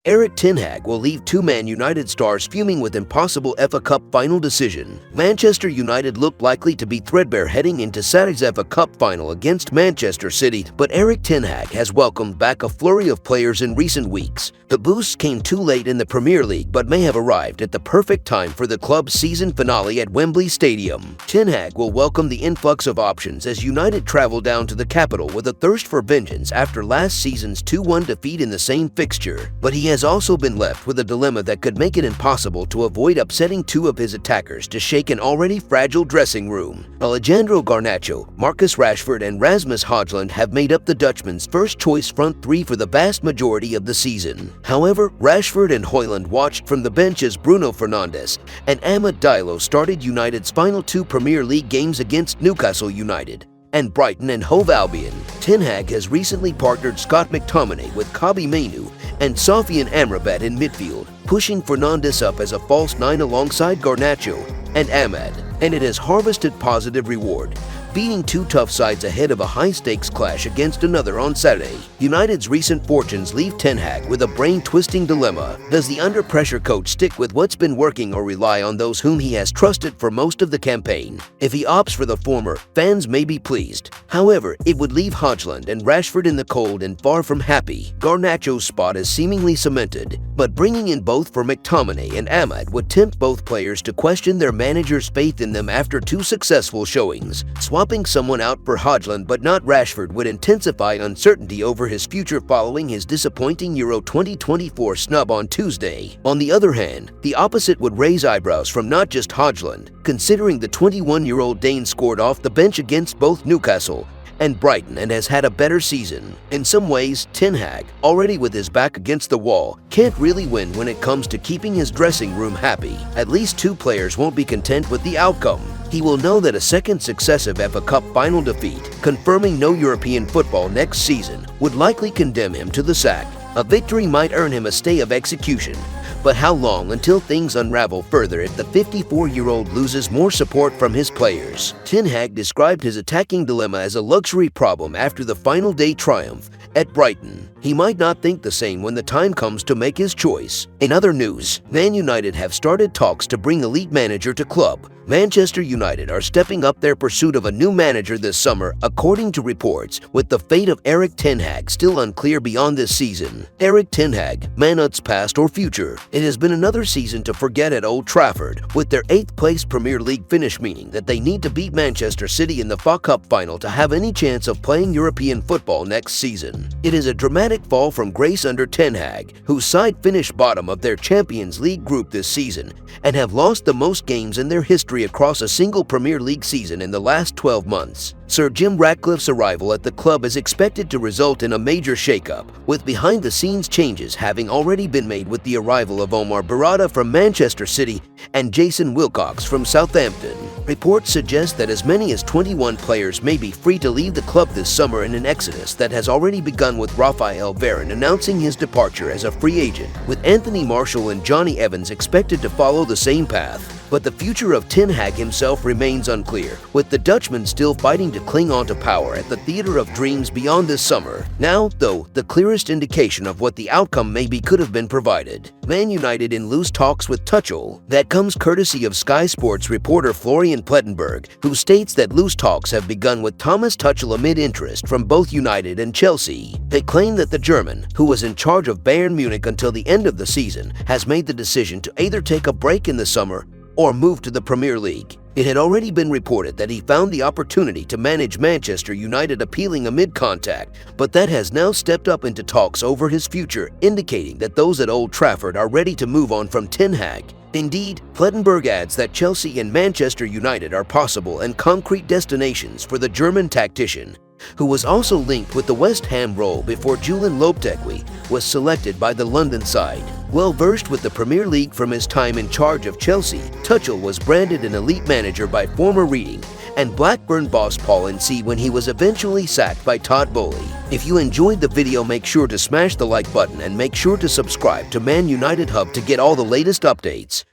Erik ten Hag will leave two Man United stars fuming with impossible FA Cup final decision. Manchester United looked likely to be threadbare heading into Saturday's FA Cup final against Manchester City, but Erik ten Hag has welcomed back a flurry of players in recent weeks. The boost came too late in the Premier League but may have arrived at the perfect time for the club's season finale at Wembley Stadium. Ten Hag will welcome the influx of options as United travel down to the capital with a thirst for vengeance after last season's 2-1 defeat in the same fixture. But he has also been left with a dilemma that could make it impossible to avoid upsetting two of his attackers to shake an already fragile dressing room. Alejandro Garnacho, Marcus Rashford and Rasmus Højlund have made up the Dutchman's first-choice front three for the vast majority of the season. However, Rashford and Højlund watched from the bench as Bruno Fernandes and Amad Diallo started United's final two Premier League games against Newcastle United and Brighton and Hove Albion. Ten Hag has recently partnered Scott McTominay with Kobbie Mainoo and Sofian Amrabat in midfield, pushing Fernandes up as a false nine alongside Garnacho and Amad, and it has harvested positive reward, beating two tough sides ahead of a high-stakes clash against another on Saturday. United's recent fortunes leave Ten Hag with a brain-twisting dilemma. Does the under-pressure coach stick with what's been working or rely on those whom he has trusted for most of the campaign? If he opts for the former, fans may be pleased. However, it would leave Højlund and Rashford in the cold and far from happy. Garnacho's spot is seemingly cemented, but bringing in both for McTominay and Amad would tempt both players to question their manager's faith in them after two successful showings. Swapping someone out for Højlund but not Rashford would intensify uncertainty over his future following his disappointing Euro 2024 snub on Tuesday. On the other hand, the opposite would raise eyebrows from not just Højlund, considering the 21-year-old Dane scored off the bench against both Newcastle and Brighton and has had a better season. In some ways, Ten Hag, already with his back against the wall, can't really win when it comes to keeping his dressing room happy. At least two players won't be content with the outcome. He will know that a second successive FA Cup final defeat, confirming no European football next season, would likely condemn him to the sack. A victory might earn him a stay of execution, but how long until things unravel further if the 54-year-old loses more support from his players? Ten Hag described his attacking dilemma as a luxury problem after the final day triumph at Brighton. He might not think the same when the time comes to make his choice. In other news, Man United have started talks to bring elite manager to club. Manchester United are stepping up their pursuit of a new manager this summer, according to reports, with the fate of Erik ten Hag still unclear beyond this season. Erik ten Hag, Manut's past or future. It has been another season to forget at Old Trafford, with their 8th-place Premier League finish meaning that they need to beat Manchester City in the FA Cup final to have any chance of playing European football next season. It is a dramatic fall from grace under Ten Hag, whose side finished bottom of their Champions League group this season and have lost the most games in their history across a single Premier League season in the last 12 months. Sir Jim Ratcliffe's arrival at the club is expected to result in a major shakeup, with behind-the-scenes changes having already been made with the arrival of Omar Berrada from Manchester City and Jason Wilcox from Southampton. Reports suggest that as many as 21 players may be free to leave the club this summer in an exodus that has already begun with Raphael Varane announcing his departure as a free agent, with Anthony Martial and Johnny Evans expected to follow the same path. But the future of Ten Hag himself remains unclear, with the Dutchman still fighting to cling on to power at the Theatre of Dreams beyond this summer. Now, though, the clearest indication of what the outcome may be could have been provided. Man United in loose talks with Tuchel. That comes courtesy of Sky Sports reporter Florian Plettenberg, who states that loose talks have begun with Thomas Tuchel amid interest from both United and Chelsea. They claim that the German, who was in charge of Bayern Munich until the end of the season, has made the decision to either take a break in the summer or move to the Premier League. It had already been reported that he found the opportunity to manage Manchester United appealing amid contact, but that has now stepped up into talks over his future, indicating that those at Old Trafford are ready to move on from Ten Hag. Indeed, Plettenberg adds that Chelsea and Manchester United are possible and concrete destinations for the German tactician, who was also linked with the West Ham role before Julian Lopetegui was selected by the London side. Well versed with the Premier League from his time in charge of Chelsea, Tuchel was branded an elite manager by former Reading and Blackburn boss Paul Ince when he was eventually sacked by Todd Bowley. If you enjoyed the video, make sure to smash the like button and make sure to subscribe to Man United Hub to get all the latest updates.